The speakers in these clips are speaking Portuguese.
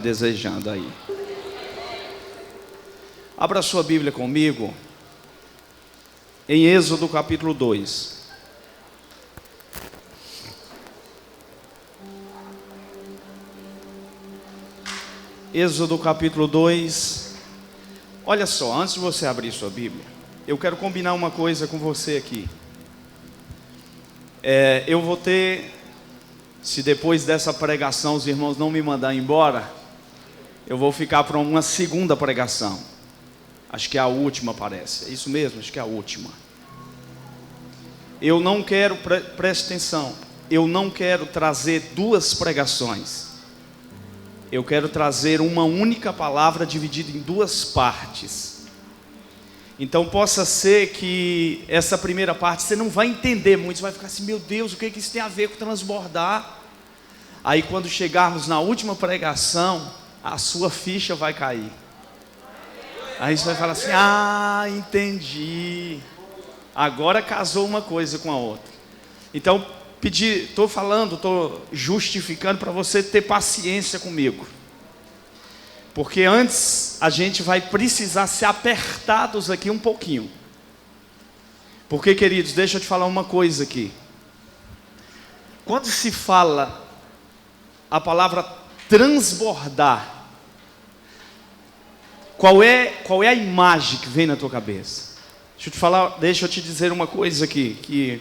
Desejando aí. Abra sua Bíblia comigo em Êxodo capítulo 2. Êxodo capítulo 2. Olha só, antes de você abrir sua Bíblia, eu quero combinar uma coisa com você aqui. Eu vou ter, se depois dessa pregação os irmãos não me mandarem embora, eu vou ficar para uma segunda pregação. Acho que é a última, parece. É isso mesmo, acho que é a última. Eu não quero, preste atenção, eu não quero trazer duas pregações. Eu quero trazer uma única palavra dividida em duas partes. Então possa ser que essa primeira parte você não vai entender muito. Você vai ficar assim, meu Deus, o que isso tem a ver com transbordar? Aí quando chegarmos na última pregação, a sua ficha vai cair. Aí você vai falar assim, entendi. Agora casou uma coisa com a outra. Então, estou justificando para você ter paciência comigo. Porque antes a gente vai precisar ser apertados aqui um pouquinho. Porque, queridos, deixa eu te falar uma coisa aqui. Quando se fala a palavra transbordar, qual é a imagem que vem na tua cabeça? Deixa eu te dizer uma coisa aqui, que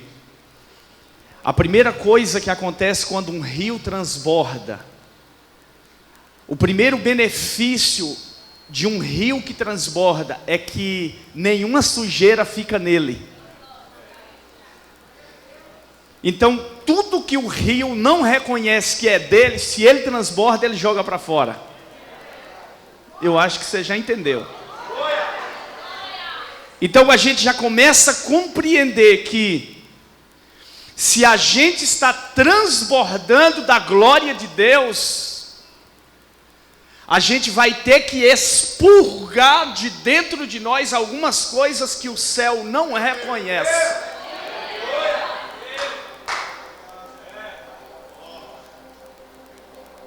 a primeira coisa que acontece quando um rio transborda, o primeiro benefício de um rio que transborda é que nenhuma sujeira fica nele. Então, tudo que o rio não reconhece que é dele, se ele transborda, ele joga para fora. Eu acho que você já entendeu. Então, a gente já começa a compreender que, se a gente está transbordando da glória de Deus, a gente vai ter que expurgar de dentro de nós algumas coisas que o céu não reconhece.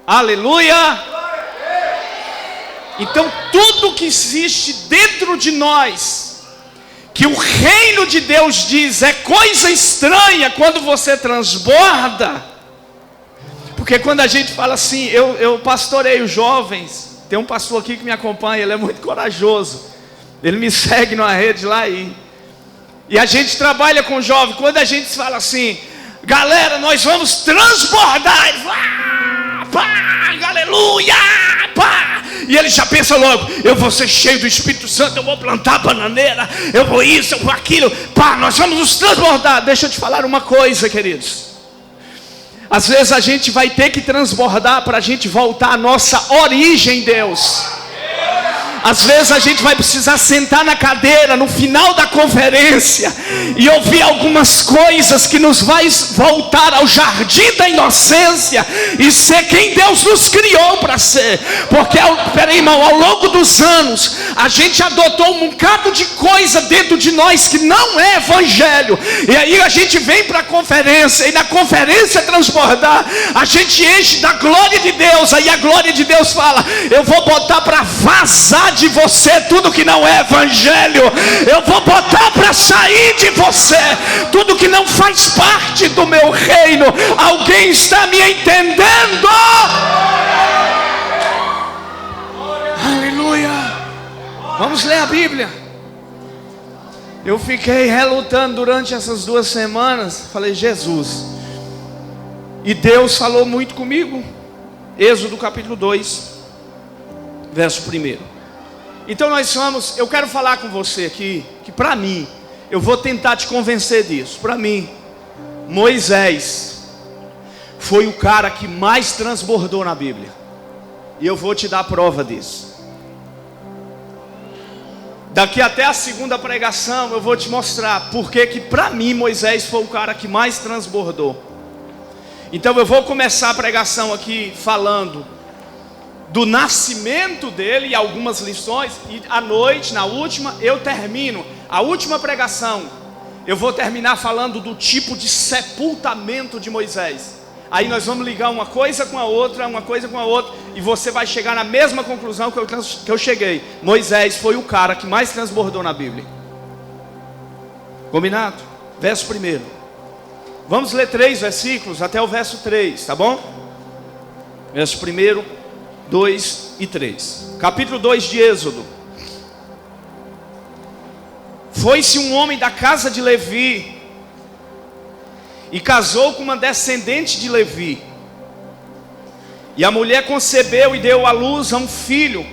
Aleluia! Então tudo que existe dentro de nós, que o reino de Deus diz é coisa estranha quando você transborda. Porque quando a gente fala assim, eu pastoreio jovens, tem um pastor aqui que me acompanha, ele é muito corajoso, ele me segue numa rede lá e a gente trabalha com jovens. Quando a gente fala assim, galera, nós vamos transbordar, aleluia, e ele já pensa logo, eu vou ser cheio do Espírito Santo, eu vou plantar bananeira, eu vou isso, eu vou aquilo, nós vamos nos transbordar. Deixa eu te falar uma coisa, queridos, às vezes a gente vai ter que transbordar para a gente voltar à nossa origem em Deus. Às vezes a gente vai precisar sentar na cadeira no final da conferência e ouvir algumas coisas que nos vai voltar ao jardim da inocência e ser quem Deus nos criou para ser. Porque, irmão, ao longo dos anos a gente adotou um bocado de coisa dentro de nós que não é evangelho. E aí a gente vem para a conferência e na conferência transbordar, a gente enche da glória de Deus. Aí a glória de Deus fala, eu vou botar para vazar de você tudo que não é evangelho. Eu vou botar para sair de você tudo que não faz parte do meu reino. Alguém está me entendendo? Aleluia. Vamos ler a Bíblia. Eu fiquei relutando durante essas 2 semanas. Falei, Jesus. E Deus falou muito comigo. Êxodo capítulo 2, verso 1. Então eu quero falar com você aqui, que para mim, eu vou tentar te convencer disso. Para mim, Moisés foi o cara que mais transbordou na Bíblia. E eu vou te dar prova disso. Daqui até a segunda pregação eu vou te mostrar porque que para mim Moisés foi o cara que mais transbordou. Então eu vou começar a pregação aqui falando do nascimento dele e algumas lições, e à noite, na última, eu termino a última pregação. Eu vou terminar falando do tipo de sepultamento de Moisés. Aí nós vamos ligar uma coisa com a outra, e você vai chegar na mesma conclusão que eu cheguei. Moisés foi o cara que mais transbordou na Bíblia. Combinado? Verso 1. Vamos ler 3 versículos até o verso 3, tá bom? Verso 1, 2 e 3. Capítulo 2 de Êxodo. Foi-se um homem da casa de Levi e casou com uma descendente de Levi. E a mulher concebeu e deu à luz a um filho.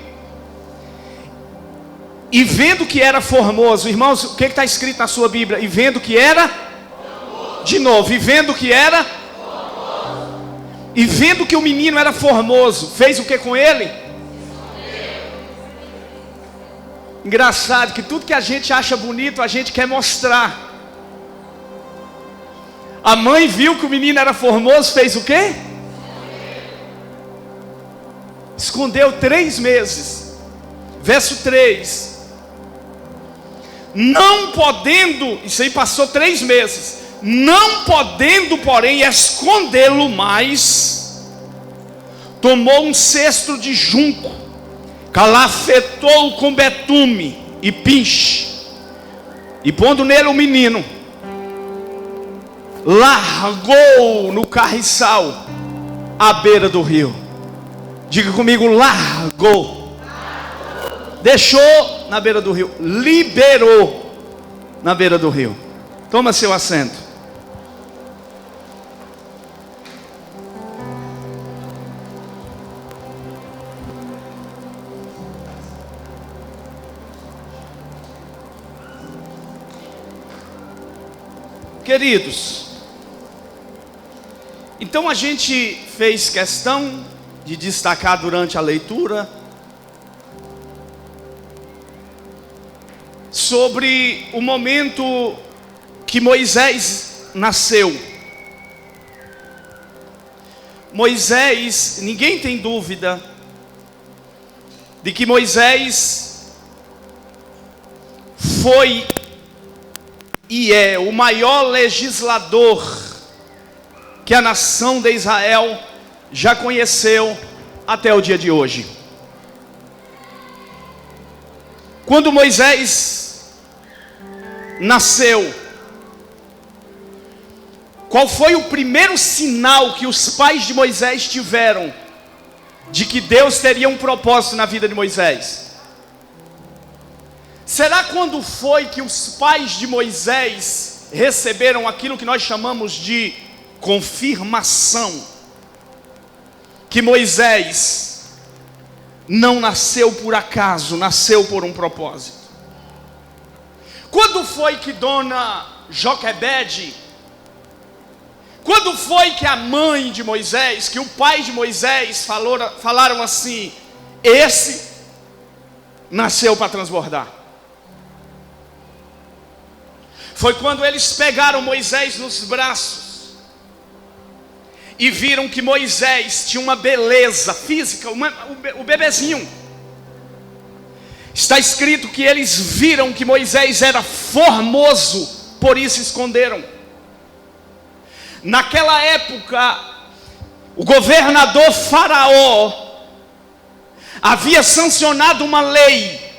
E vendo que era formoso, irmãos, o que está escrito na sua Bíblia? E vendo que era formoso. De novo, e vendo que era formoso. E vendo que o menino era formoso, fez o que com ele? Engraçado que tudo que a gente acha bonito, a gente quer mostrar. A mãe viu que o menino era formoso, fez o quê? Escondeu 3 meses. Verso 3. Não podendo, isso aí passou 3 meses. Não podendo, porém, escondê-lo mais, tomou um cesto de junco, calafetou com betume e pinche, e pondo nele o menino, largou no carriçal à beira do rio. Diga comigo, largou. Deixou na beira do rio, liberou na beira do rio. Toma seu assento. Queridos, então a gente fez questão de destacar durante a leitura sobre o momento que Moisés nasceu. Moisés, ninguém tem dúvida de que Moisés foi e é o maior legislador que a nação de Israel já conheceu até o dia de hoje. Quando Moisés nasceu, qual foi o primeiro sinal que os pais de Moisés tiveram de que Deus teria um propósito na vida de Moisés? Será quando foi que os pais de Moisés receberam aquilo que nós chamamos de confirmação? Que Moisés não nasceu por acaso, nasceu por um propósito. Quando foi que dona Joquebede, quando foi que a mãe de Moisés, que o pai de Moisés falaram assim: esse nasceu para transbordar? Foi quando eles pegaram Moisés nos braços e viram que Moisés tinha uma beleza física, o bebezinho. Está escrito que eles viram que Moisés era formoso, por isso esconderam. Naquela época, o governador Faraó havia sancionado uma lei: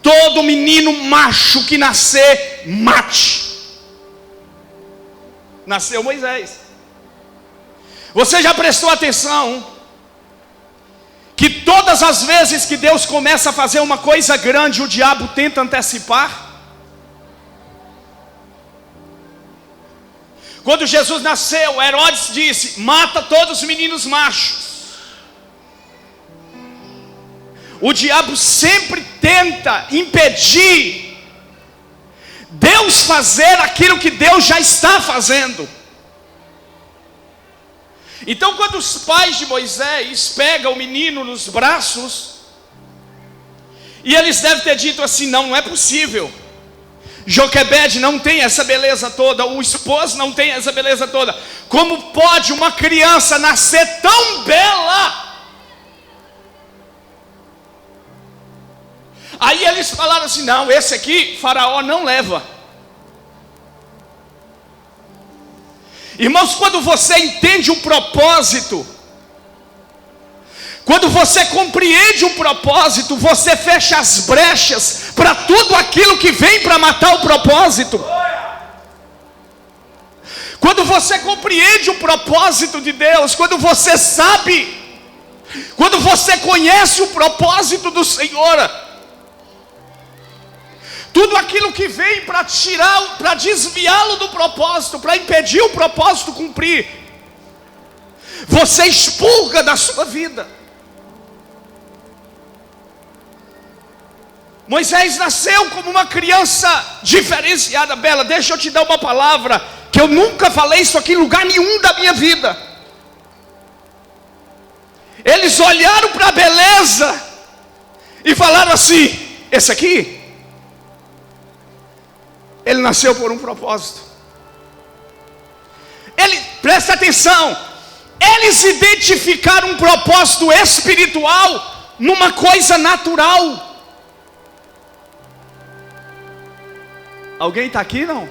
todo menino macho que nascer, mate. Nasceu Moisés. Você já prestou atenção que todas as vezes que Deus começa a fazer uma coisa grande, o diabo tenta antecipar? Quando Jesus nasceu, Herodes disse: mata todos os meninos machos. O diabo sempre tenta impedir Deus fazer aquilo que Deus já está fazendo. Então, quando os pais de Moisés pegam o menino nos braços, e eles devem ter dito assim: não é possível, Joquebede não tem essa beleza toda, o esposo não tem essa beleza toda, como pode uma criança nascer tão bela? Aí eles falaram assim: não, esse aqui Faraó não leva. Irmãos, quando você entende o propósito, quando você compreende o propósito, você fecha as brechas para tudo aquilo que vem para matar o propósito. Quando você compreende o propósito de Deus, quando você sabe, quando você conhece o propósito do Senhor, tudo aquilo que vem para tirar, para desviá-lo do propósito, para impedir o propósito cumprir, você expurga da sua vida. Moisés nasceu como uma criança diferenciada. Bela, deixa eu te dar uma palavra, que eu nunca falei isso aqui em lugar nenhum da minha vida. Eles olharam para a beleza e falaram assim: esse aqui, ele nasceu por um propósito. Presta atenção, eles identificaram um propósito espiritual numa coisa natural. Alguém está aqui, não?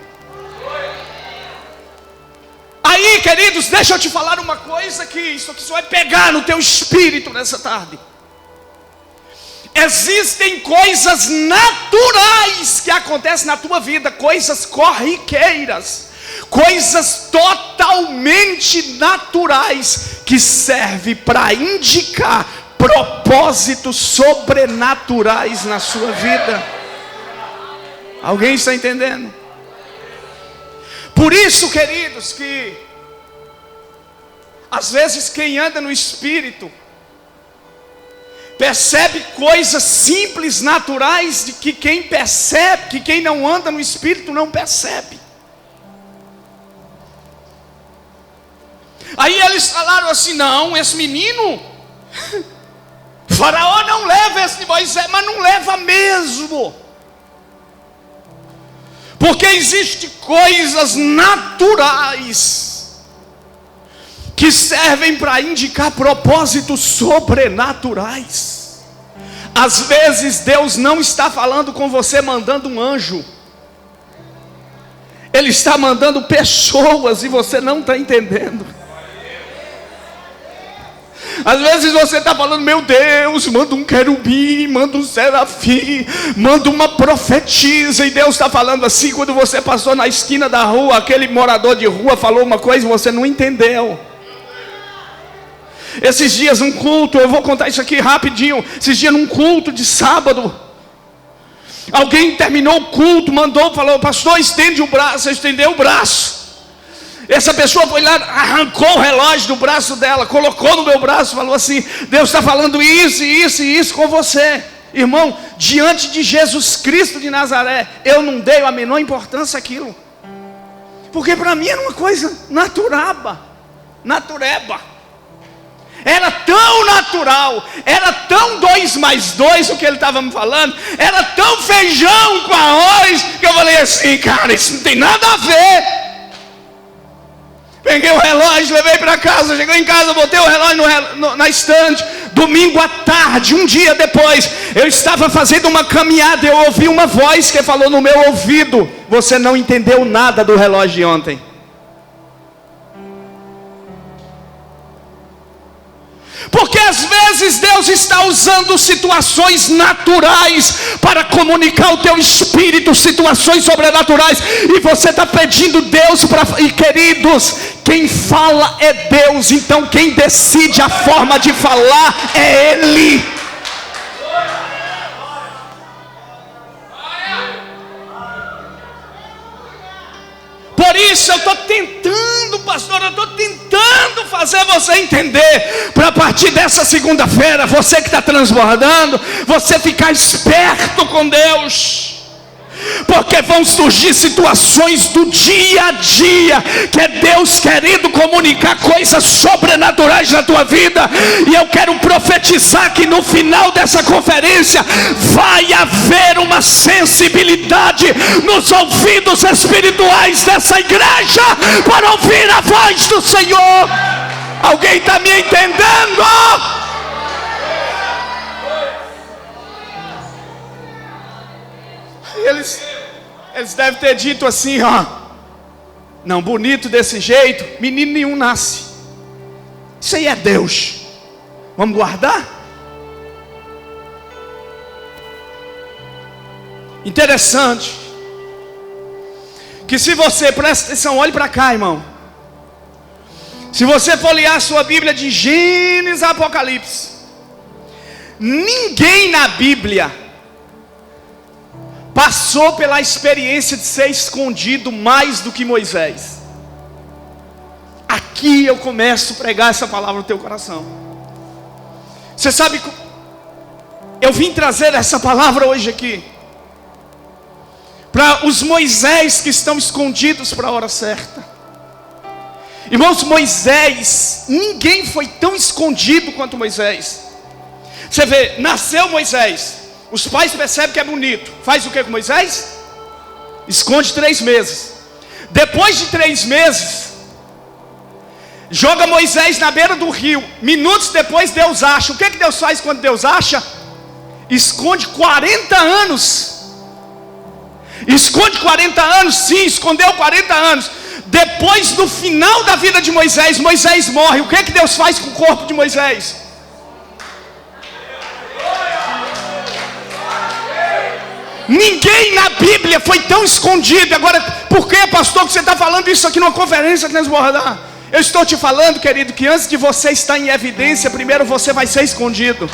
Aí, queridos, deixa eu te falar uma coisa, que isso aqui só vai pegar no teu espírito nessa tarde. Existem coisas naturais que acontecem na tua vida, coisas corriqueiras, coisas totalmente naturais, que servem para indicar propósitos sobrenaturais na sua vida. Alguém está entendendo? Por isso, queridos, que às vezes quem anda no Espírito percebe coisas simples, naturais, de que quem percebe, que quem não anda no Espírito não percebe. Aí eles falaram assim: não, esse menino, Faraó não leva esse Moisés, mas não leva mesmo. Porque existem coisas naturais que servem para indicar propósitos sobrenaturais. Às vezes Deus não está falando com você mandando um anjo, Ele está mandando pessoas e você não está entendendo. Às vezes você está falando: meu Deus, manda um querubim, manda um serafim, manda uma profetisa. E Deus está falando assim. Quando você passou na esquina da rua, aquele morador de rua falou uma coisa e você não entendeu. Esses dias um culto, eu vou contar isso aqui rapidinho. Esses dias num culto de sábado, alguém terminou o culto, mandou, falou: pastor, estende o braço. Estendeu o braço. Essa pessoa foi lá, arrancou o relógio do braço dela, colocou no meu braço, falou assim: Deus está falando isso, isso e isso com você. Irmão, diante de Jesus Cristo de Nazaré, eu não dei a menor importância àquilo, porque para mim era uma coisa natureba. Era tão natural, era tão 2 mais 2 o que ele estava me falando, era tão feijão com arroz, que eu falei assim: cara, isso não tem nada a ver. Peguei o relógio, levei para casa. Cheguei em casa, botei o relógio na estante. Domingo à tarde, um dia depois, eu estava fazendo uma caminhada. Eu ouvi uma voz que falou no meu ouvido: você não entendeu nada do relógio de ontem. Porque às vezes Deus está usando situações naturais para comunicar ao teu espírito situações sobrenaturais, e você está pedindo Deus para... E queridos, quem fala é Deus, então quem decide a forma de falar é Ele. Por isso eu estou tentando, pastor, eu estou tentando fazer você entender, para a partir dessa segunda-feira, você que está transbordando, você ficar esperto com Deus. Porque vão surgir situações do dia a dia, que é Deus querendo comunicar coisas sobrenaturais na tua vida. E eu quero profetizar que no final dessa conferência vai haver uma sensibilidade nos ouvidos espirituais dessa igreja para ouvir a voz do Senhor. Alguém está me entendendo? Eles devem ter dito assim: ó, Não, bonito desse jeito, menino nenhum nasce. Isso aí é Deus. Vamos guardar? Interessante que se você, presta atenção, olhe para cá, irmão. Se você folhear a sua Bíblia de Gênesis a Apocalipse, ninguém na Bíblia passou pela experiência de ser escondido mais do que Moisés. Aqui eu começo a pregar essa palavra no teu coração. Você sabe, eu vim trazer essa palavra hoje aqui para os Moisés que estão escondidos para a hora certa. Irmãos, Moisés, ninguém foi tão escondido quanto Moisés. Você vê, nasceu Moisés, os pais percebem que é bonito, faz o que com Moisés? Esconde 3 meses. Depois de 3 meses, joga Moisés na beira do rio. Minutos depois Deus acha. O que Deus faz quando Deus acha? Esconde 40 anos. Esconde 40 anos, sim, escondeu 40 anos. Depois do final da vida de Moisés, Moisés morre. O que Deus faz com o corpo de Moisés? Ninguém na Bíblia foi tão escondido. Agora, por que, pastor, que você está falando isso aqui numa conferência transbordar? Eu estou te falando, querido, que antes de você estar em evidência, primeiro você vai ser escondido.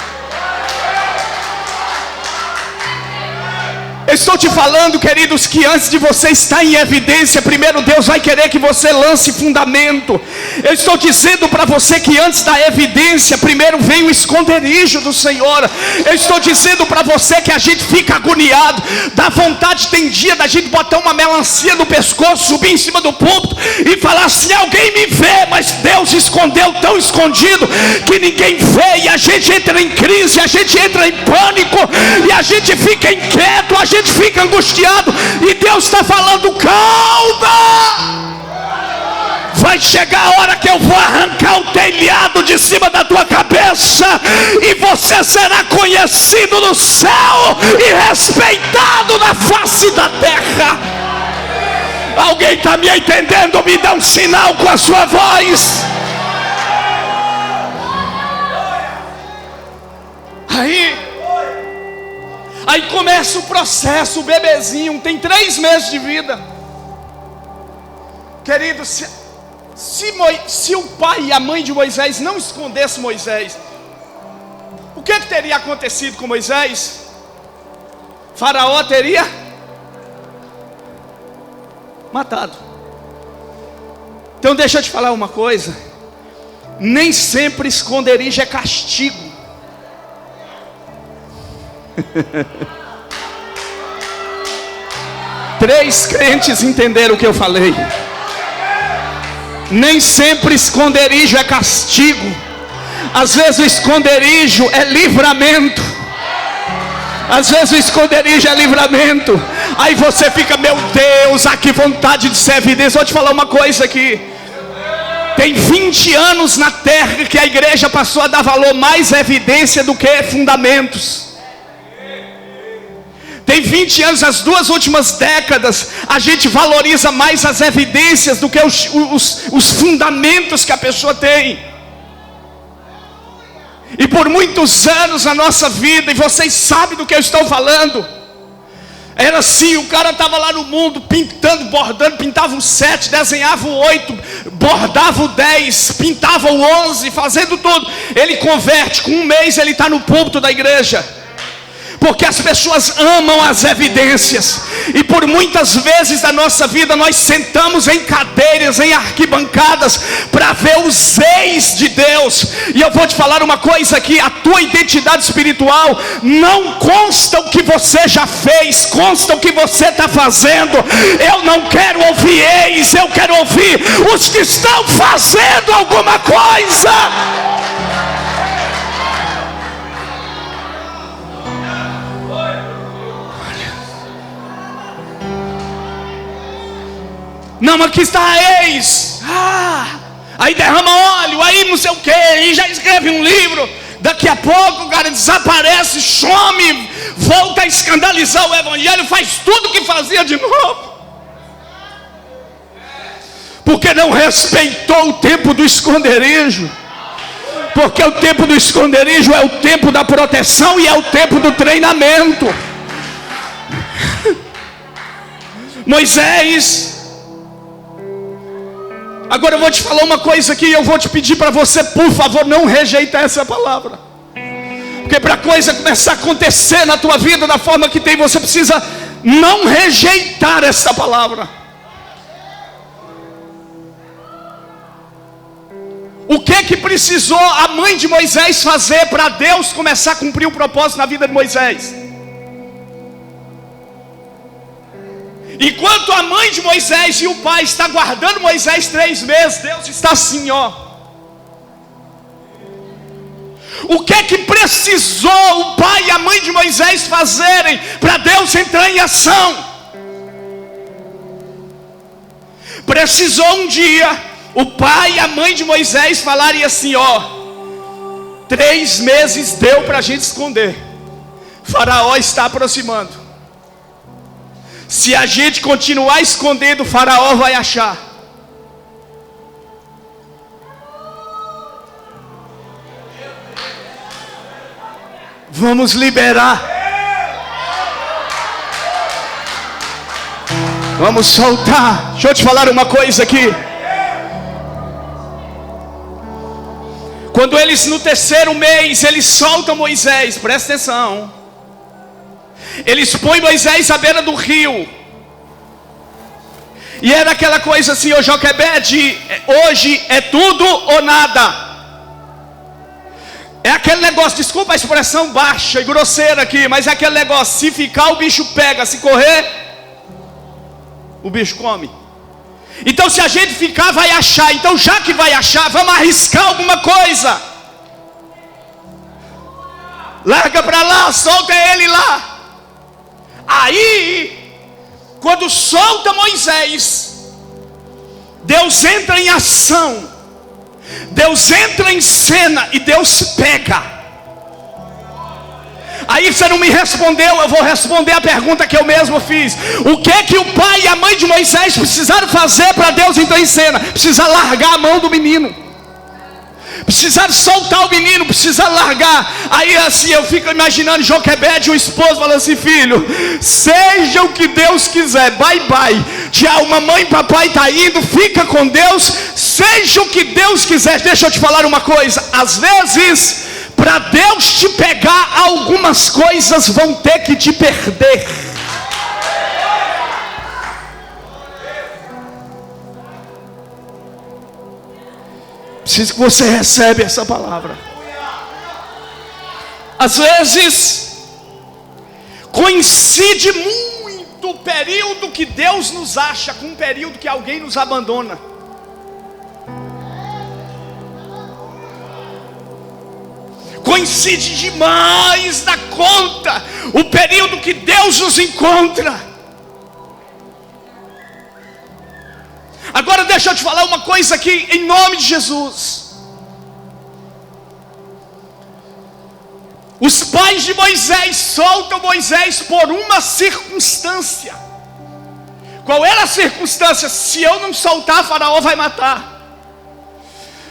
Eu estou te falando, queridos, que antes de você estar em evidência, primeiro Deus vai querer que você lance fundamento. Eu estou dizendo para você que antes da evidência, primeiro vem o esconderijo do Senhor. Eu estou dizendo para você que a gente fica agoniado, dá vontade, tem dia da gente botar uma melancia no pescoço, subir em cima do púlpito e falar assim: alguém me vê, mas Deus escondeu tão escondido que ninguém vê, e a gente entra em crise, a gente entra em pânico, e a gente fica inquieto, a gente fica angustiado, e Deus está falando: calma, vai chegar a hora que eu vou arrancar o telhado de cima da tua cabeça, e você será conhecido no céu e respeitado na face da terra. Alguém está me entendendo? Me dá um sinal com a sua voz. Aí começa o processo. O bebezinho tem 3 meses de vida. Querido, se o pai e a mãe de Moisés não escondessem Moisés, o que teria acontecido com Moisés? Faraó teria matado. Então deixa eu te falar uma coisa: nem sempre esconderijo é castigo. Três crentes entenderam o que eu falei. Nem sempre esconderijo é castigo. Às vezes o esconderijo é livramento. Às vezes o esconderijo é livramento. Aí você fica: meu Deus, que vontade de ser evidência. Vou te falar uma coisa aqui. Tem 20 anos na terra que a igreja passou a dar valor mais à evidência do que fundamentos. Tem 20 anos, as 2 últimas décadas, a gente valoriza mais as evidências do que os fundamentos que a pessoa tem. E por muitos anos na nossa vida, e vocês sabem do que eu estou falando, era assim: o cara estava lá no mundo pintando, bordando, pintava o 7, desenhava o 8, bordava o 10, pintava o 11, fazendo tudo. Ele converte, com 1 mês ele está no púlpito da igreja. Porque as pessoas amam as evidências. E por muitas vezes da nossa vida nós sentamos em cadeiras, em arquibancadas, para ver os eis de Deus. E eu vou te falar uma coisa aqui: a tua identidade espiritual não consta o que você já fez, consta o que você está fazendo. Eu não quero ouvir eis, eu quero ouvir os que estão fazendo alguma coisa. Não, aqui está a ex. Aí derrama óleo, aí não sei o que, e já escreve um livro. Daqui a pouco o cara desaparece, some, volta a escandalizar o evangelho, faz tudo o que fazia de novo. Porque não respeitou o tempo do esconderijo. Porque o tempo do esconderijo é o tempo da proteção e é o tempo do treinamento. Moisés, agora eu vou te falar uma coisa aqui, eu vou te pedir para você, por favor, não rejeitar essa palavra. Porque para a coisa começar a acontecer na tua vida da forma que tem, você precisa não rejeitar essa palavra. O que precisou a mãe de Moisés fazer para Deus começar a cumprir o propósito na vida de Moisés? Enquanto a mãe de Moisés e o pai está guardando Moisés 3 meses, Deus está assim, ó. O que precisou o pai e a mãe de Moisés fazerem para Deus entrar em ação? Precisou um dia o pai e a mãe de Moisés falarem assim, ó: 3 meses deu para a gente esconder. Faraó está aproximando. Se a gente continuar escondendo, Faraó vai achar. Vamos liberar. Vamos soltar. Deixa eu te falar uma coisa aqui. Quando eles no 3º mês, eles soltam Moisés, presta atenção. Eles põem Moisés à beira do rio. E era aquela coisa assim, ô Joquebede, hoje é tudo ou nada. É aquele negócio, desculpa a expressão baixa e grosseira aqui, mas é aquele negócio, se ficar o bicho pega, se correr, o bicho come. Então se a gente ficar vai achar, então já que vai achar, vamos arriscar alguma coisa. Larga para lá, solta ele lá. Aí, quando solta Moisés, Deus entra em ação, Deus entra em cena e Deus pega. Aí você não me respondeu, eu vou responder a pergunta que eu mesmo fiz. O que o pai e a mãe de Moisés precisaram fazer para Deus entrar em cena? Precisa largar a mão do menino. Precisaram soltar o menino, precisa largar. Aí assim eu fico imaginando Joquebede, o esposo, falando assim: filho, seja o que Deus quiser, bye bye. Tchau, mamãe e papai está indo, fica com Deus, seja o que Deus quiser. Deixa eu te falar uma coisa, às vezes, para Deus te pegar, algumas coisas vão ter que te perder. Preciso que você receba essa palavra. Às vezes coincide muito o período que Deus nos acha com um período que alguém nos abandona. Coincide demais da conta o período que Deus nos encontra. Agora deixa eu te falar uma coisa aqui, em nome de Jesus. Os pais de Moisés soltam Moisés por uma circunstância. Qual era a circunstância? Se eu não soltar, Faraó vai matar.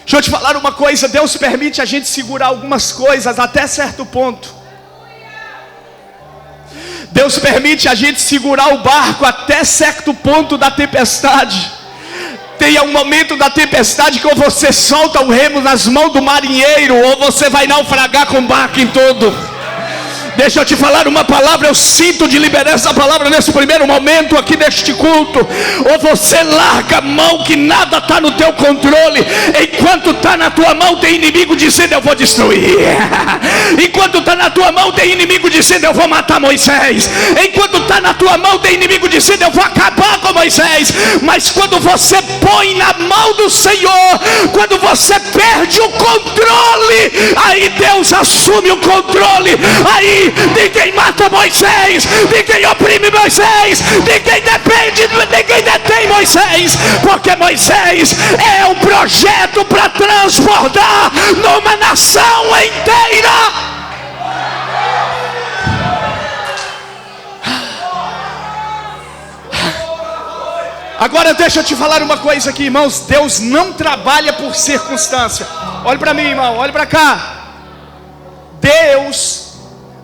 Deixa eu te falar uma coisa, Deus permite a gente segurar algumas coisas até certo ponto. Deus permite a gente segurar o barco até certo ponto da tempestade. Tem um momento da tempestade que ou você solta o remo nas mãos do marinheiro, ou você vai naufragar com o barco em todo. Deixa eu te falar uma palavra, eu sinto de liberar essa palavra nesse primeiro momento aqui deste culto. Ou você larga a mão que nada está no teu controle. Enquanto está na tua mão tem inimigo dizendo eu vou destruir. Enquanto está na tua mão tem inimigo dizendo eu vou matar Moisés. Enquanto está na tua mão tem inimigo dizendo eu vou acabar com Moisés. Mas quando você põe na mão do Senhor, quando você perde o controle, aí Deus assume o controle. Aí ninguém mata Moisés, ninguém oprime Moisés, ninguém depende, ninguém detém Moisés, porque Moisés é um projeto para transbordar numa nação inteira. Agora deixa eu te falar uma coisa aqui, irmãos. Deus não trabalha por circunstância. Olhe para mim, irmão, olhe para cá. Deus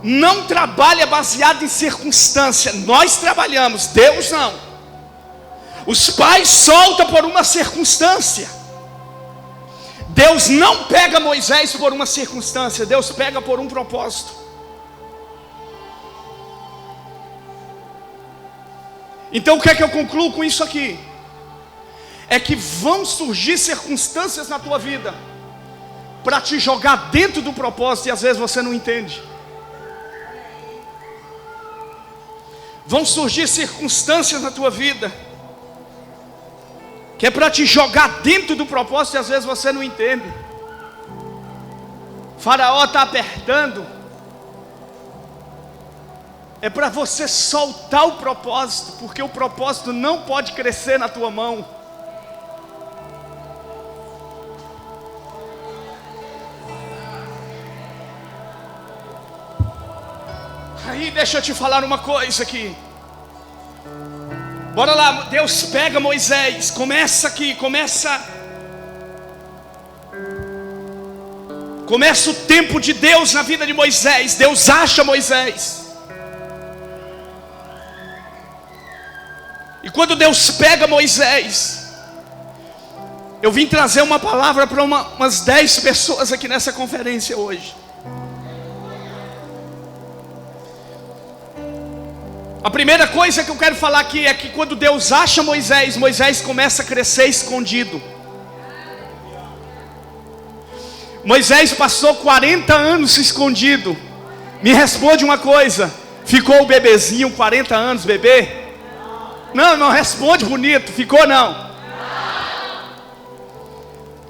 não trabalha baseado em circunstância. Nós trabalhamos, Deus não. Os pais soltam por uma circunstância. Deus não pega Moisés por uma circunstância, Deus pega por um propósito. Então o que é que eu concluo com isso aqui? É que vão surgir circunstâncias na tua vida para te jogar dentro do propósito e às vezes você não entende. Vão surgir circunstâncias na tua vida que é para te jogar dentro do propósito e às vezes você não entende. Faraó está apertando. É para você soltar o propósito, porque o propósito não pode crescer na tua mão. Aí deixa eu te falar uma coisa aqui. Bora lá, Deus pega Moisés, começa aqui, começa o tempo de Deus na vida de Moisés. Deus acha Moisés. E quando Deus pega Moisés, eu vim trazer uma palavra para umas 10 pessoas aqui nessa conferência hoje. A primeira coisa que eu quero falar aqui é que quando Deus acha Moisés, Moisés começa a crescer escondido. Moisés passou 40 anos escondido. Me responde uma coisa: ficou o bebezinho 40 anos, bebê? Não responde bonito, ficou não.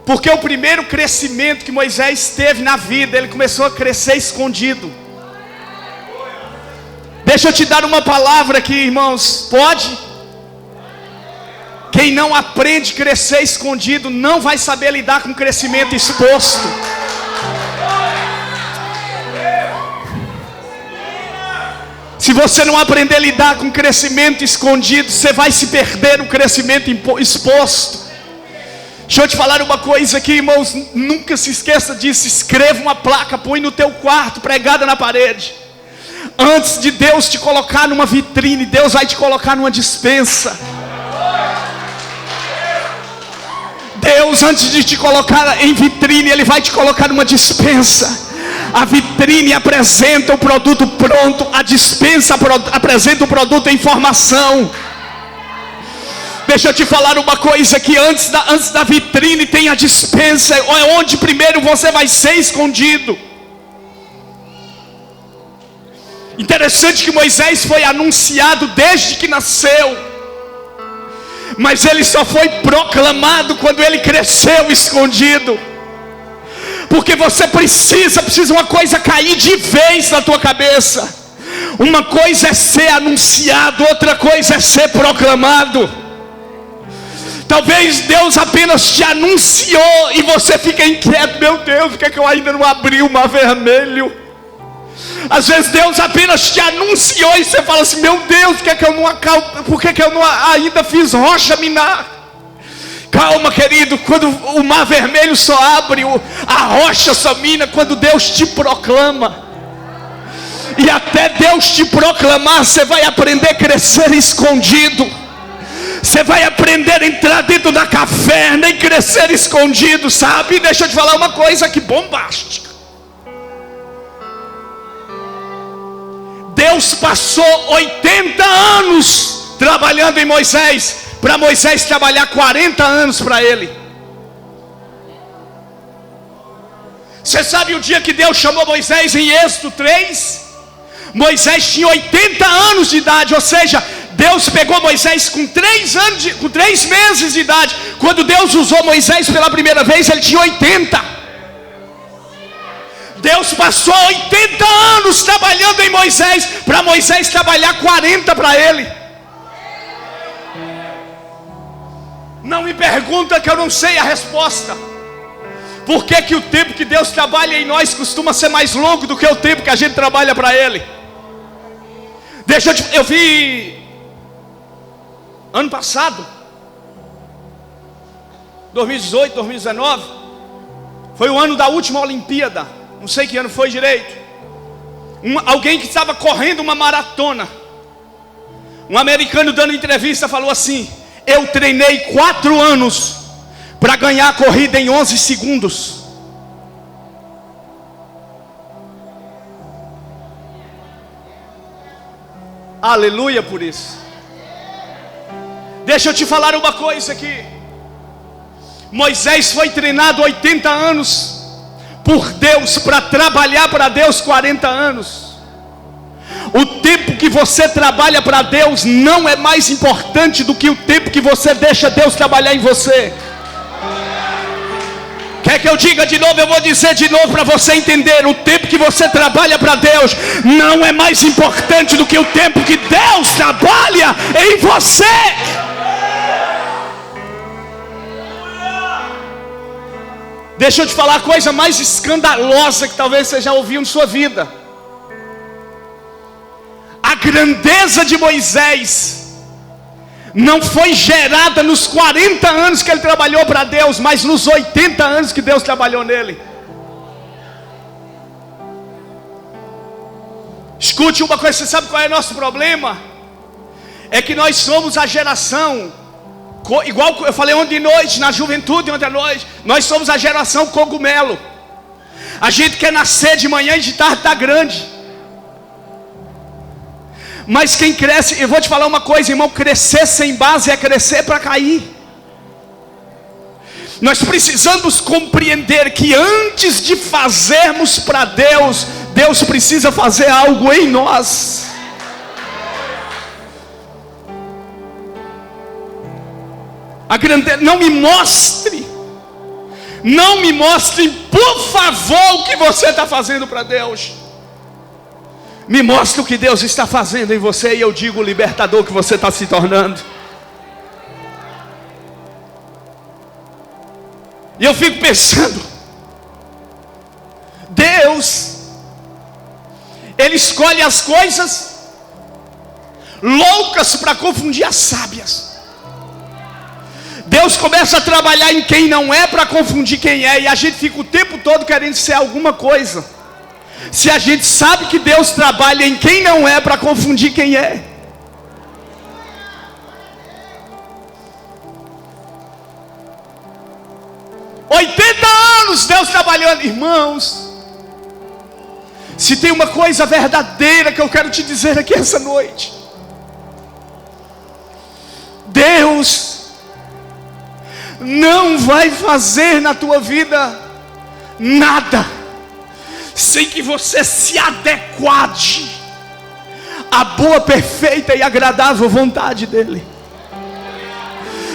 Porque o primeiro crescimento que Moisés teve na vida, ele começou a crescer escondido. Deixa eu te dar uma palavra aqui, irmãos. Pode? Quem não aprende a crescer escondido não vai saber lidar com o crescimento exposto. Se você não aprender a lidar com o crescimento escondido, você vai se perder no crescimento exposto. Deixa eu te falar uma coisa aqui, irmãos. Nunca se esqueça disso. Escreva uma placa, põe no teu quarto, pregada na parede. Antes de Deus te colocar numa vitrine, Deus vai te colocar numa despensa. Deus, antes de te colocar em vitrine, Ele vai te colocar numa despensa. A vitrine apresenta o produto pronto, a despensa apresenta o produto em formação. Deixa eu te falar uma coisa, que antes da vitrine tem a despensa, é onde primeiro você vai ser escondido. Interessante que Moisés foi anunciado desde que nasceu, mas ele só foi proclamado quando ele cresceu escondido. Porque você precisa uma coisa cair de vez na tua cabeça. Uma coisa é ser anunciado, outra coisa é ser proclamado. Talvez Deus apenas te anunciou e você fica inquieto: meu Deus, por que eu ainda não abri o mar vermelho? Às vezes Deus apenas te anunciou e você fala assim: meu Deus, por que eu não ainda fiz rocha minar? Calma, querido, quando o mar vermelho só abre, a rocha só mina quando Deus te proclama. E até Deus te proclamar, você vai aprender a crescer escondido. Você vai aprender a entrar dentro da caverna e crescer escondido, sabe? Deixa eu te falar uma coisa aqui bombástica. Deus passou 80 anos trabalhando em Moisés, para Moisés trabalhar 40 anos para ele. Você sabe o dia que Deus chamou Moisés em Êxodo 3? Moisés tinha 80 anos de idade, ou seja, Deus pegou Moisés com 3 meses de idade. Quando Deus usou Moisés pela primeira vez, ele tinha 80. Deus passou 80 anos trabalhando em Moisés, para Moisés trabalhar 40 para ele. Não me pergunta, que eu não sei a resposta. Por que o tempo que Deus trabalha em nós costuma ser mais longo do que o tempo que a gente trabalha para Ele? Eu vi ano passado 2018, 2019, foi o ano da última Olimpíada, não sei que ano foi direito. Alguém que estava correndo uma maratona, um americano dando entrevista falou assim: eu treinei 4 anos para ganhar a corrida em 11 segundos. Aleluia por isso. Deixa eu te falar uma coisa aqui. Moisés foi treinado 80 anos por Deus para trabalhar para Deus 40 anos. O tempo que você trabalha para Deus não é mais importante do que o tempo que você deixa Deus trabalhar em você. Quer que eu diga de novo? Eu vou dizer de novo para você entender. O tempo que você trabalha para Deus não é mais importante do que o tempo que Deus trabalha em você. Deixa eu te falar a coisa mais escandalosa que talvez você já ouviu em sua vida. A grandeza de Moisés não foi gerada nos 40 anos que ele trabalhou para Deus, mas nos 80 anos que Deus trabalhou nele. Escute uma coisa, você sabe qual é o nosso problema? É que nós somos a geração, igual eu falei ontem de noite, na juventude ontem à noite, nós somos a geração cogumelo. A gente quer nascer de manhã e de tarde está grande. Mas quem cresce, eu vou te falar uma coisa, irmão, crescer sem base é crescer para cair. Nós precisamos compreender que antes de fazermos para Deus, Deus precisa fazer algo em nós. A grandeza, não me mostre, por favor, o que você está fazendo para Deus. Me mostra o que Deus está fazendo em você, e eu digo o libertador que você está se tornando. E eu fico pensando, Deus, Ele escolhe as coisas loucas para confundir as sábias. Deus começa a trabalhar em quem não é para confundir quem é, e a gente fica o tempo todo querendo ser alguma coisa. Se a gente sabe que Deus trabalha em quem não é para confundir quem é. Deus trabalhando, irmãos. Se tem uma coisa verdadeira que eu quero te dizer aqui essa noite, Deus não vai fazer na tua vida nada sem que você se adequade à boa, perfeita e agradável vontade dEle.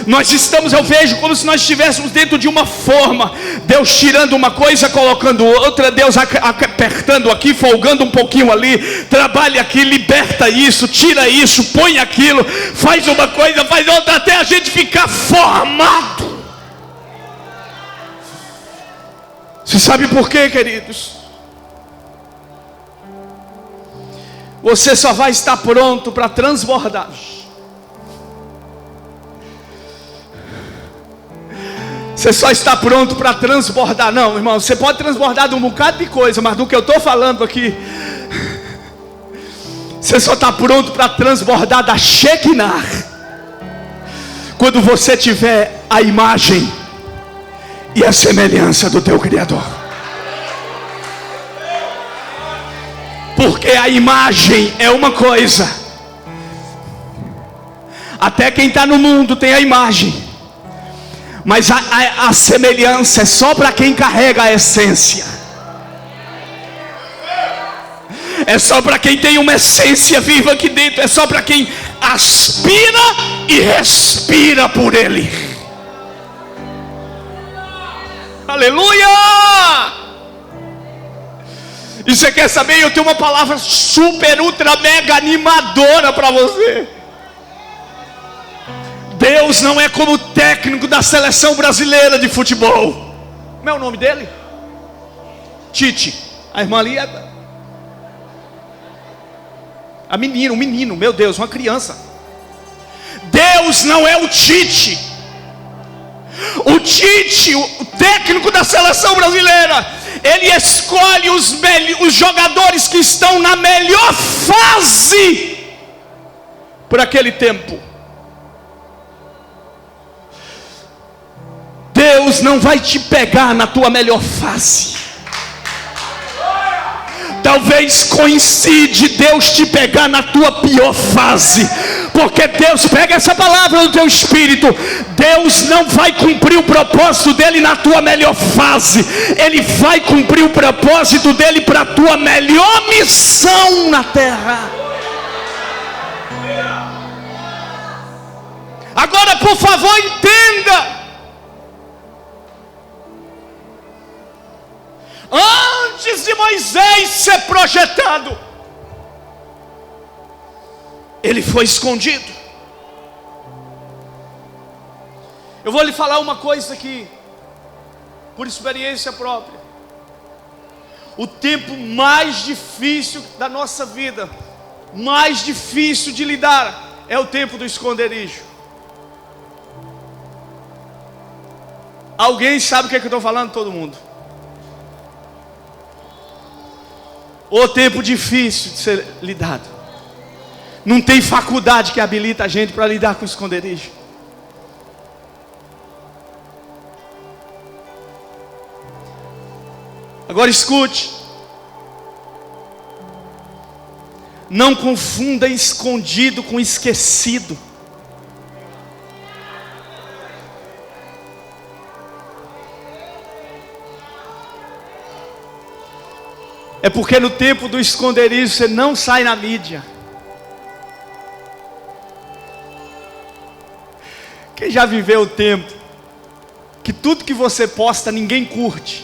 Nós estamos, eu vejo como se nós estivéssemos dentro de uma forma, Deus tirando uma coisa, colocando outra, Deus apertando aqui, folgando um pouquinho ali, trabalha aqui, liberta isso, tira isso, põe aquilo, faz uma coisa, faz outra, até a gente ficar formado. Você sabe por quê, queridos? Você só vai estar pronto para transbordar. Você só está pronto para transbordar. Não, irmão, você pode transbordar de um bocado de coisa, mas do que eu estou falando aqui, você só está pronto para transbordar da Shekinah quando você tiver a imagem e a semelhança do teu Criador. Porque a imagem é uma coisa, até quem está no mundo tem a imagem, mas a semelhança é só para quem carrega a essência. É só para quem tem uma essência viva aqui dentro. É só para quem aspira e respira por Ele. Aleluia! E você quer saber? Eu tenho uma palavra super, ultra, mega animadora para você. Deus não é como o técnico da seleção brasileira de futebol. Como é o nome dele? Tite. A irmã ali é a menina, um menino, meu Deus, uma criança. Deus não é o Tite. O Tite, o técnico da seleção brasileira, ele escolhe os jogadores que estão na melhor fase para aquele tempo. Deus não vai te pegar na tua melhor fase. Talvez coincide Deus te pegar na tua pior fase, porque Deus, pega essa palavra no teu espírito, Deus não vai cumprir o propósito dele na tua melhor fase, ele vai cumprir o propósito dele para a tua melhor missão na terra. Agora, por favor, entenda. Antes de Moisés ser projetado, ele foi escondido. Eu vou lhe falar uma coisa aqui, por experiência própria. O tempo mais difícil da nossa vida, mais difícil de lidar, é o tempo do esconderijo. Alguém sabe o que é que eu estou falando? Todo mundo. O tempo difícil de ser lidado. Não tem faculdade que habilita a gente para lidar com o esconderijo. Agora escute. Não confunda escondido com esquecido. É porque no tempo do esconderijo você não sai na mídia. Quem já viveu o tempo que tudo que você posta ninguém curte?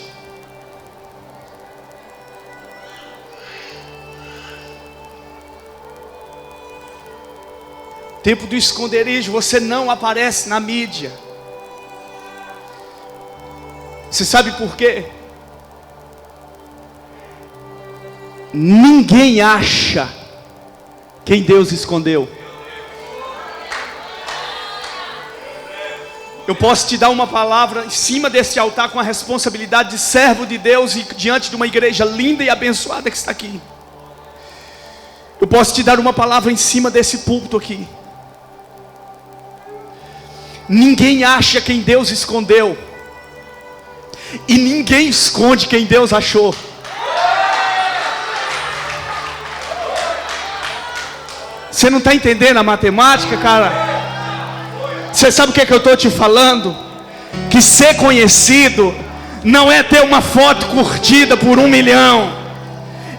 Tempo do esconderijo, você não aparece na mídia. Você sabe por quê? Ninguém acha quem Deus escondeu. Eu posso te dar uma palavra em cima desse altar com a responsabilidade de servo de Deus e diante de uma igreja linda e abençoada que está aqui. Eu posso te dar uma palavra em cima desse púlpito aqui. Ninguém acha quem Deus escondeu, e ninguém esconde quem Deus achou. Você não está entendendo a matemática, cara? Você sabe o que é que eu estou te falando? Que ser conhecido não é ter uma foto curtida por 1 milhão.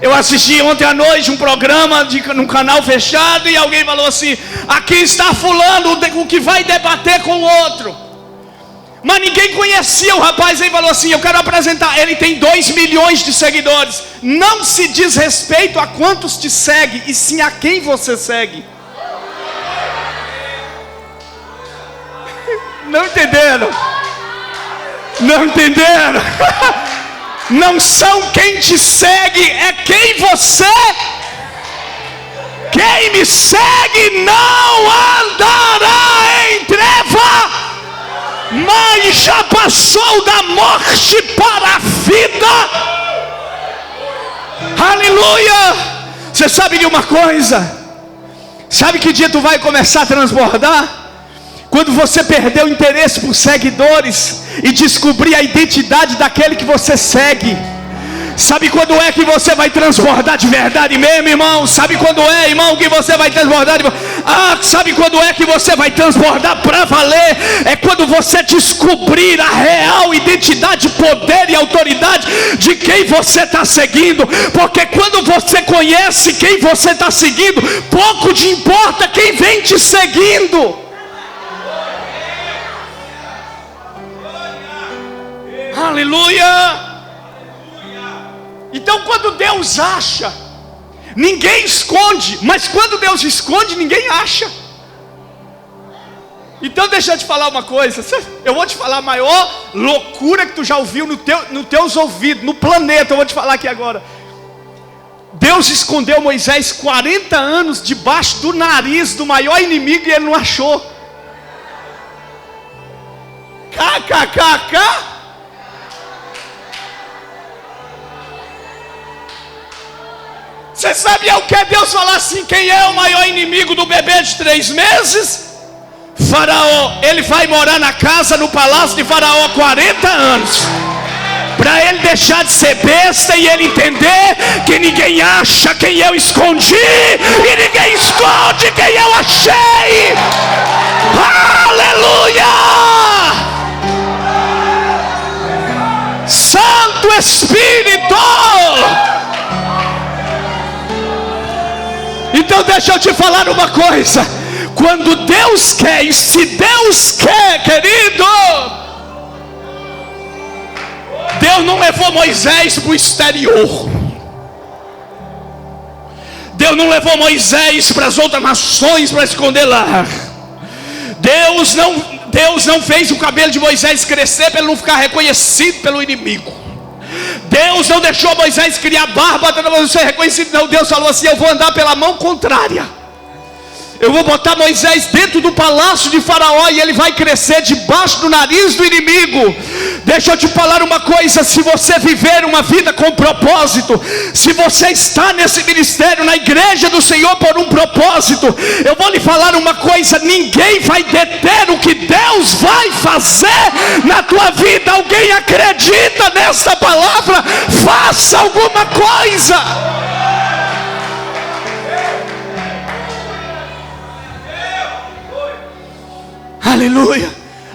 Eu assisti ontem à noite um programa num canal fechado e alguém falou assim: aqui está fulano, o que vai debater com o outro. Mas ninguém conhecia o rapaz, aí falou assim: eu quero apresentar, ele tem 2 milhões de seguidores. Não se diz respeito a quantos te seguem, e sim a quem você segue. Não entenderam? Não entenderam? Não são quem te segue, é quem você. Quem me segue não andará em treva, mas já passou da morte para a vida. Aleluia! Você sabe de uma coisa? Sabe que dia tu vai começar a transbordar? Quando você perder o interesse por seguidores e descobrir a identidade daquele que você segue. Sabe quando é que você vai transbordar de verdade mesmo, irmão? Sabe quando é, irmão, que você vai transbordar de... sabe quando é que você vai transbordar para valer? É quando você descobrir a real identidade, poder e autoridade de quem você está seguindo. Porque quando você conhece quem você está seguindo, pouco te importa quem vem te seguindo. Aleluia! Então quando Deus acha, ninguém esconde. Mas quando Deus esconde, ninguém acha. Então deixa eu te falar uma coisa. Eu vou te falar a maior loucura que tu já ouviu nos teus ouvidos, no planeta. Eu vou te falar aqui agora. Deus escondeu Moisés 40 anos debaixo do nariz do maior inimigo e ele não achou. KKKK. Você sabia o que Deus falar assim? Quem é o maior inimigo do bebê de 3 meses? Faraó. Ele vai morar na casa, no palácio de Faraó 40 anos. Para ele deixar de ser besta e ele entender que ninguém acha quem eu escondi e ninguém esconde quem eu achei. Aleluia! Santo Espírito! Então deixa eu te falar uma coisa. Quando Deus quer, e se Deus quer, querido, Deus não levou Moisés para o exterior. Deus não levou Moisés para as outras nações para esconder lá. Deus não fez o cabelo de Moisés crescer para ele não ficar reconhecido pelo inimigo. Deus não deixou Moisés criar barba para não ser reconhecido. Não, Deus falou assim: eu vou andar pela mão contrária. Eu vou botar Moisés dentro do palácio de Faraó e ele vai crescer debaixo do nariz do inimigo. Deixa eu te falar uma coisa: se você viver uma vida com propósito, se você está nesse ministério, na igreja do Senhor por um propósito, eu vou lhe falar uma coisa: ninguém vai deter o que Deus vai fazer na tua vida. Alguém acredita nessa palavra? Faça alguma coisa. Aleluia.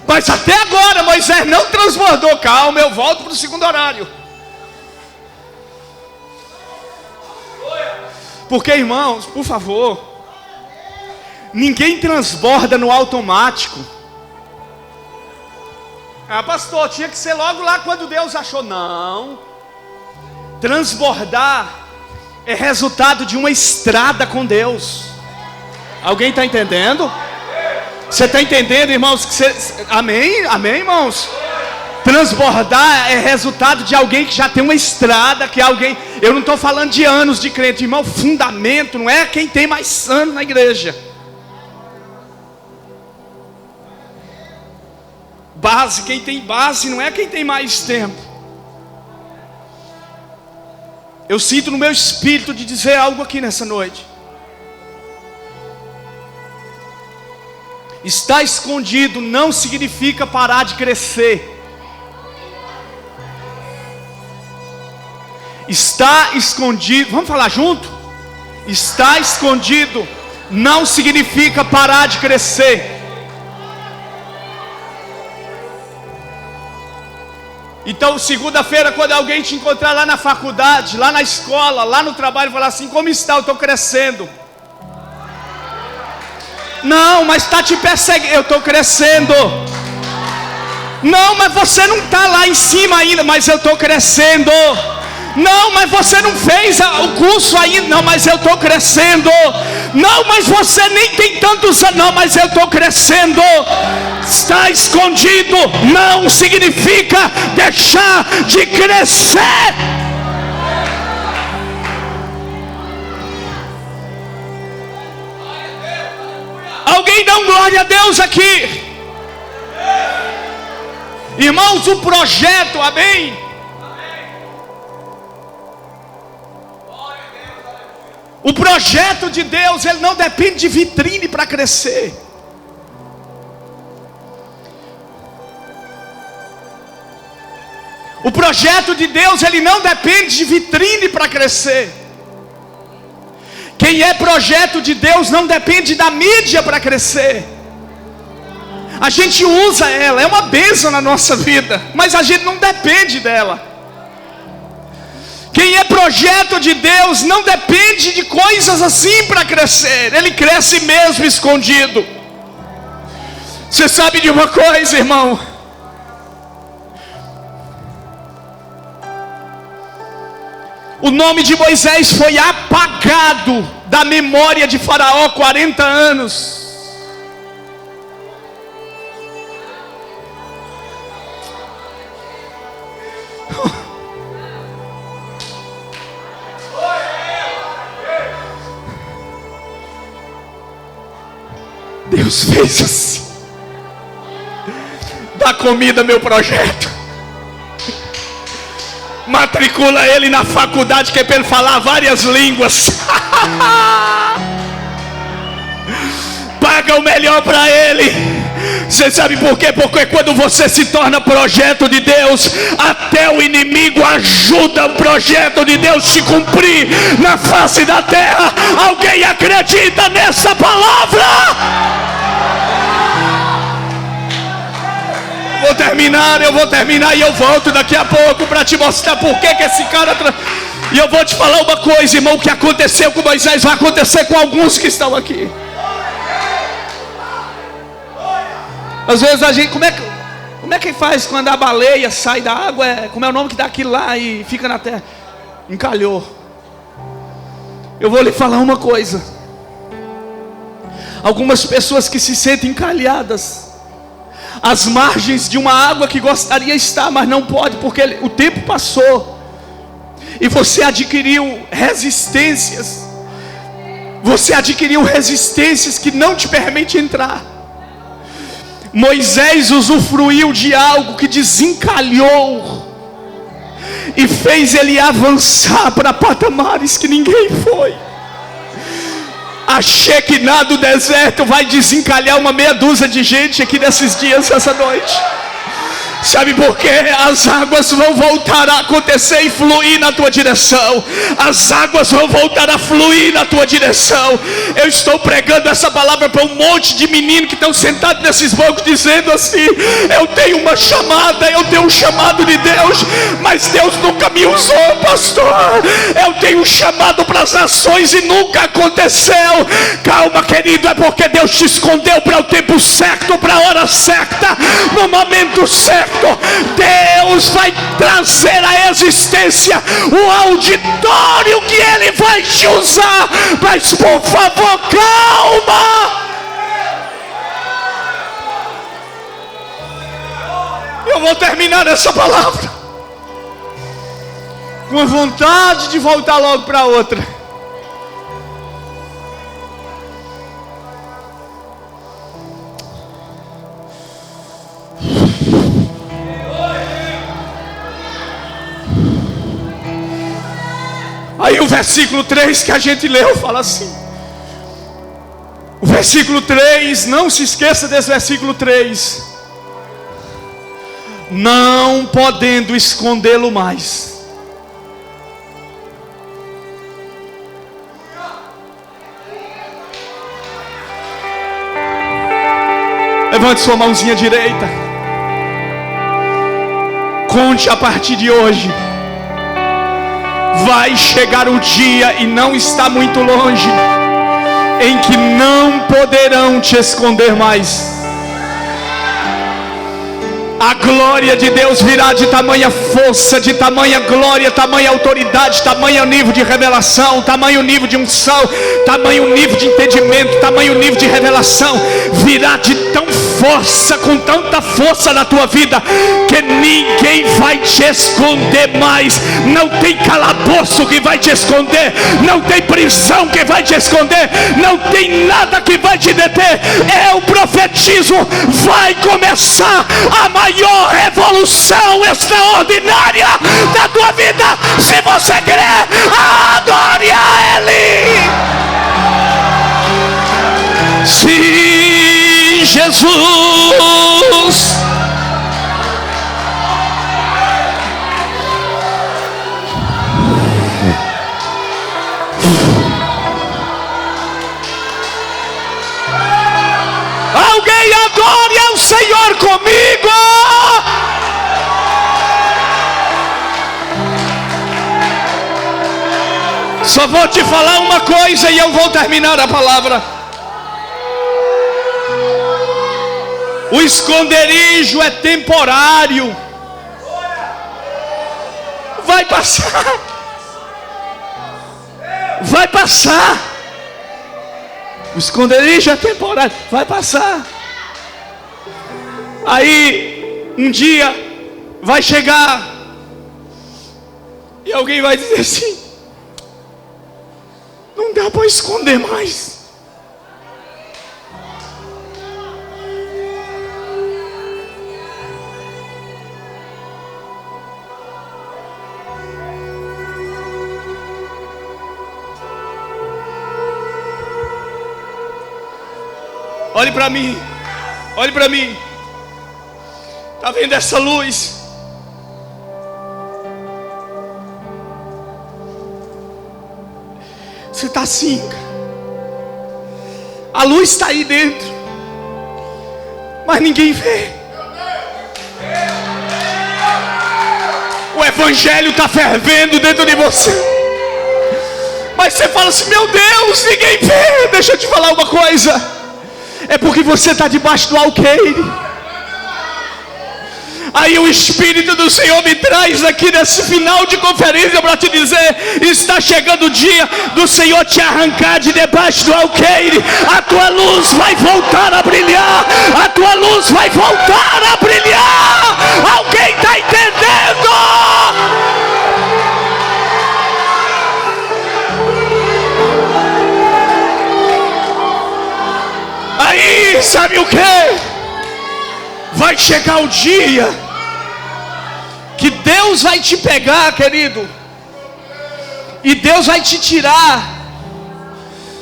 Mas até agora Moisés não transbordou. Calma, eu volto para o segundo horário. Porque, irmãos, por favor, ninguém transborda no automático. Ah, pastor, tinha que ser logo lá quando Deus achou. Não. Transbordar é resultado de uma estrada com Deus. Alguém está entendendo? Você está entendendo, irmãos? Amém? Amém, irmãos? Transbordar é resultado de alguém que já tem uma estrada, que alguém... Eu não estou falando de anos de crente, irmão. Fundamento não é quem tem mais anos na igreja. Base, quem tem base não é quem tem mais tempo. Eu sinto no meu espírito de dizer algo aqui nessa noite. Estar escondido não significa parar de crescer. Estar escondido, vamos falar junto? Estar escondido não significa parar de crescer. Então, segunda-feira, quando alguém te encontrar lá na faculdade, lá na escola, lá no trabalho, falar assim: como está? Eu estou crescendo. Não, mas está te perseguindo. Eu estou crescendo. Não, mas você não está lá em cima ainda. Mas eu estou crescendo. Não, mas você não fez o curso ainda. Não, mas eu estou crescendo. Não, mas você nem tem tantos anos. Não, mas eu estou crescendo. Está escondido não significa deixar de crescer. Alguém dá glória a Deus aqui. Irmãos, o projeto, amém? O projeto de Deus, ele não depende de vitrine para crescer. O projeto de Deus, ele não depende de vitrine para crescer. Quem é projeto de Deus não depende da mídia para crescer. A gente usa ela, é uma bênção na nossa vida, mas a gente não depende dela. Quem é projeto de Deus não depende de coisas assim para crescer. Ele cresce mesmo escondido. Você sabe de uma coisa, irmão? O nome de Moisés foi apagado da memória de Faraó 40 anos. Deus fez assim. dá comida meu projeto. Matricula ele na faculdade, que é para ele falar várias línguas. Paga o melhor para ele. Você sabe por quê? Porque quando você se torna projeto de Deus, até o inimigo ajuda o projeto de Deus se cumprir na face da terra. Alguém acredita nessa palavra? Eu vou terminar e eu volto daqui a pouco para te mostrar por que esse cara... E eu vou te falar uma coisa, irmão, o que aconteceu com Moisés vai acontecer com alguns que estão aqui. Às vezes a gente, como é que faz quando a baleia sai da água? Como é o nome que dá aquilo lá e fica na terra? Encalhou. Eu vou lhe falar uma coisa. Algumas pessoas que se sentem encalhadas às margens de uma água que gostaria de estar, mas não pode, porque o tempo passou. E você adquiriu resistências. Você adquiriu resistências que não te permitem entrar. Moisés usufruiu de algo que desencalhou e fez ele avançar para patamares que ninguém foi. A Shekinah do deserto vai desencalhar uma meia dúzia de gente aqui nesses dias, essa noite. Sabe por quê? As águas vão voltar a acontecer e fluir na tua direção. As águas vão voltar a fluir na tua direção. Eu estou pregando essa palavra para um monte de meninos que estão sentados nesses bancos dizendo assim: eu tenho uma chamada, eu tenho um chamado de Deus, mas Deus nunca me usou, pastor. Eu tenho um chamado para as nações e nunca aconteceu. Calma, querido, é porque Deus te escondeu para o tempo certo, para a hora certa, no momento certo. Deus vai trazer à existência o auditório que Ele vai te usar. Mas por favor, calma. Eu vou terminar essa palavra com a vontade de voltar logo para outra. Aí o versículo 3 que a gente leu fala assim. O versículo 3, não se esqueça desse versículo 3. Não podendo escondê-lo mais. Levante sua mãozinha direita. Conte a partir de hoje. Vai chegar o dia, e não está muito longe, em que não poderão te esconder mais. A glória de Deus virá de tamanha força, de tamanha glória, tamanha autoridade, tamanho nível de revelação, tamanho nível de unção, tamanho nível de entendimento, tamanho nível de revelação. Virá de tão força, com tanta força na tua vida, que ninguém vai te esconder mais. Não tem calabouço que vai te esconder, não tem prisão que vai te esconder, não tem nada que vai te deter. Eu profetizo, vai começar a maior revolução extraordinária da tua vida. Se você crer, adore a Ele. Sim, Jesus. Alguém adore ao Senhor comigo. Só vou te falar uma coisa e eu vou terminar a palavra. O esconderijo é temporário. Vai passar. Vai passar. O esconderijo é temporário. Vai passar. Aí um dia vai chegar e alguém vai dizer assim: não dá para esconder mais. Olhe para mim. Olhe para mim. Está vendo essa luz? Você está assim, cara. A luz está aí dentro, mas ninguém vê. O evangelho está fervendo dentro de você, mas você fala assim: meu Deus, ninguém vê. Deixa eu te falar uma coisa. É porque você está debaixo do alqueire. Aí o Espírito do Senhor me traz aqui nesse final de conferência para te dizer: está chegando o dia do Senhor te arrancar de debaixo do alqueire. A tua luz vai voltar a brilhar. A tua luz vai voltar a brilhar. Alguém está entendendo? Aí, sabe o que? Vai chegar o dia que Deus vai te pegar, querido, e Deus vai te tirar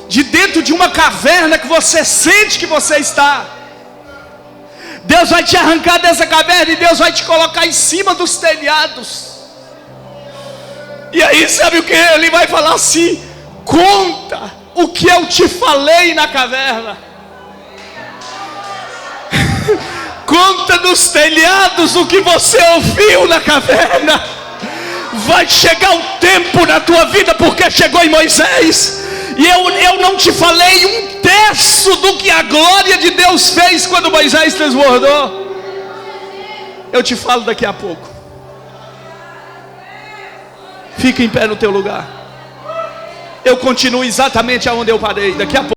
de dentro de uma caverna que você sente que você está. Deus vai te arrancar dessa caverna e Deus vai te colocar em cima dos telhados. E aí, sabe o que? Ele vai falar assim: conta o que eu te falei na caverna. Conta dos telhados o que você ouviu na caverna. Vai chegar um tempo na tua vida, porque chegou em Moisés, e eu não te falei um terço do que a glória de Deus fez quando Moisés transbordou. Eu te falo daqui a pouco. Fica em pé no teu lugar. Eu continuo exatamente aonde eu parei. Daqui a pouco.